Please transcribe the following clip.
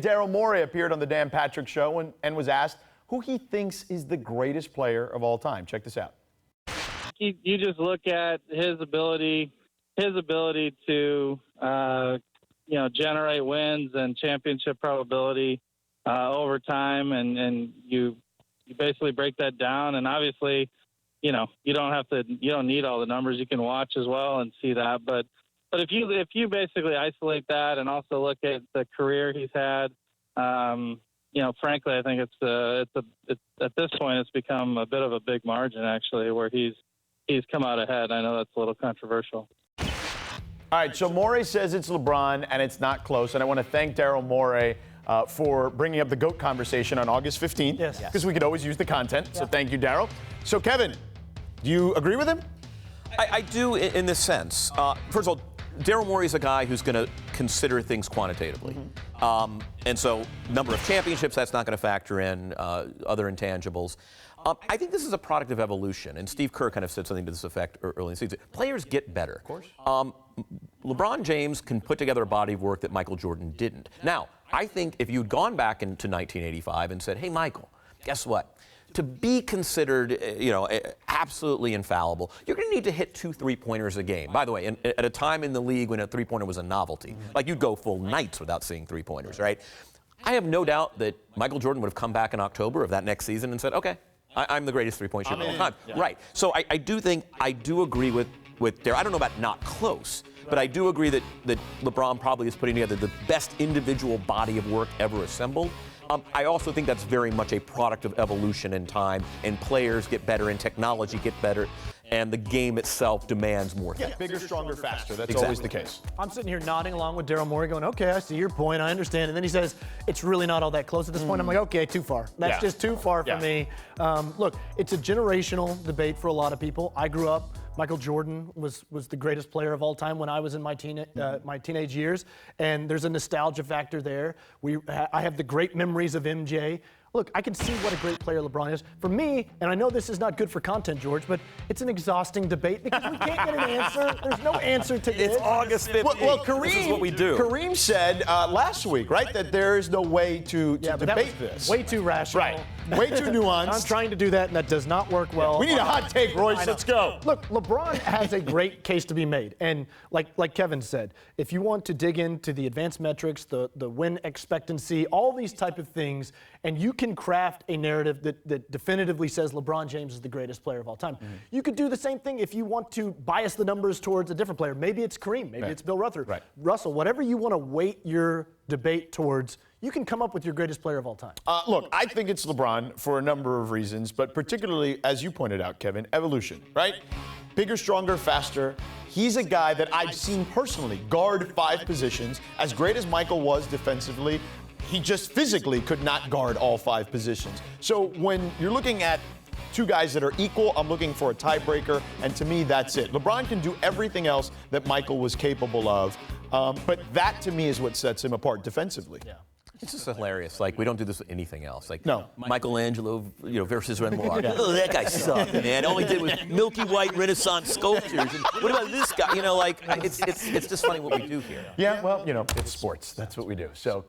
Daryl Morey appeared on the Dan Patrick Show and was asked who he thinks is the greatest player of all time. Check this out. You just look at his ability to generate wins and championship probability over time, and you basically break that down. And obviously, you don't need all the numbers. You can watch as well and see that. But if you basically isolate that and also look at the career he's had, frankly, I think it's at this point it's become a bit of a big margin actually, where he's come out ahead. I know that's a little controversial. All right, so Morey says it's LeBron and it's not close, and I want to thank Daryl Morey for bringing up the GOAT conversation on August 15th. Yes. Because we could always use the content. So thank you, Daryl. So Kevin, do you agree with him? I do in this sense. First of all, Daryl Morey is a guy who's going to consider things quantitatively. And so number of championships, that's not going to factor in other intangibles. I think this is a product of evolution, and Steve Kerr kind of said something to this effect early in the season. Players get better. Of course. LeBron James can put together a body of work that Michael Jordan didn't. Now, I think if you'd gone back into 1985 and said, hey, Michael, guess what? To be considered, absolutely infallible, you're going to need to hit 2 3-pointers a game. By the way, at a time in the league when a 3-pointer was a novelty, like you'd go full nights without seeing 3-pointers, right? I have no doubt that Michael Jordan would have come back in October of that next season and said, okay, I'm the greatest 3-point shooter of all time. Yeah. Right. So I do agree with Daryl. I don't know about not close, but I do agree that LeBron probably is putting together the best individual body of work ever assembled. I also think that's very much a product of evolution in time, and players get better and technology get better, and the game itself demands more things. Yeah, bigger, stronger, faster. That's exactly. Always the case. I'm sitting here nodding along with Daryl Morey going, okay, I see your point, I understand. And then he says, it's really not all that close at this point. I'm like, okay, too far. That's just too far for me. Look, it's a generational debate for a lot of people. I grew up, Michael Jordan was the greatest player of all time when I was in my teenage years, and there's a nostalgia factor there. I have the great memories of MJ. Look, I can see what a great player LeBron is. For me, and I know this is not good for content, George, but it's an exhausting debate because we can't get an answer. There's no answer to this. It's August 15th. Well, Kareem, this is what we do. Kareem said last week, right, that there is no way to debate this. Way too rational. Right. Way too nuanced. I'm trying to do that, and that does not work well. We need a hot take, Royce. Let's go. Look, LeBron has a great case to be made. And like Kevin said, if you want to dig into the advanced metrics, the win expectancy, all these type of things, and you can craft a narrative that definitively says LeBron James is the greatest player of all time. You could do the same thing if you want to bias the numbers towards a different player. Maybe it's Kareem. Maybe it's Bill Russell. Whatever you want to weight your debate towards, you can come up with your greatest player of all time. Look, I think it's LeBron for a number of reasons, but particularly, as you pointed out, Kevin, evolution, right? Bigger, stronger, faster. He's a guy that I've seen personally guard 5 positions. As great as Michael was defensively, he just physically could not guard all 5 positions. So when you're looking at 2 guys that are equal, I'm looking for a tiebreaker, and to me, that's it. LeBron can do everything else that Michael was capable of, but that, to me, is what sets him apart defensively. Yeah. It's just hilarious. Like, we don't do this with anything else. Like, no. Michelangelo, versus Renoir. Oh, that guy sucked, man. All he did was milky white Renaissance sculptures. And what about this guy? It's just funny what we do here. Yeah, well, it's sports. That's what we do. So.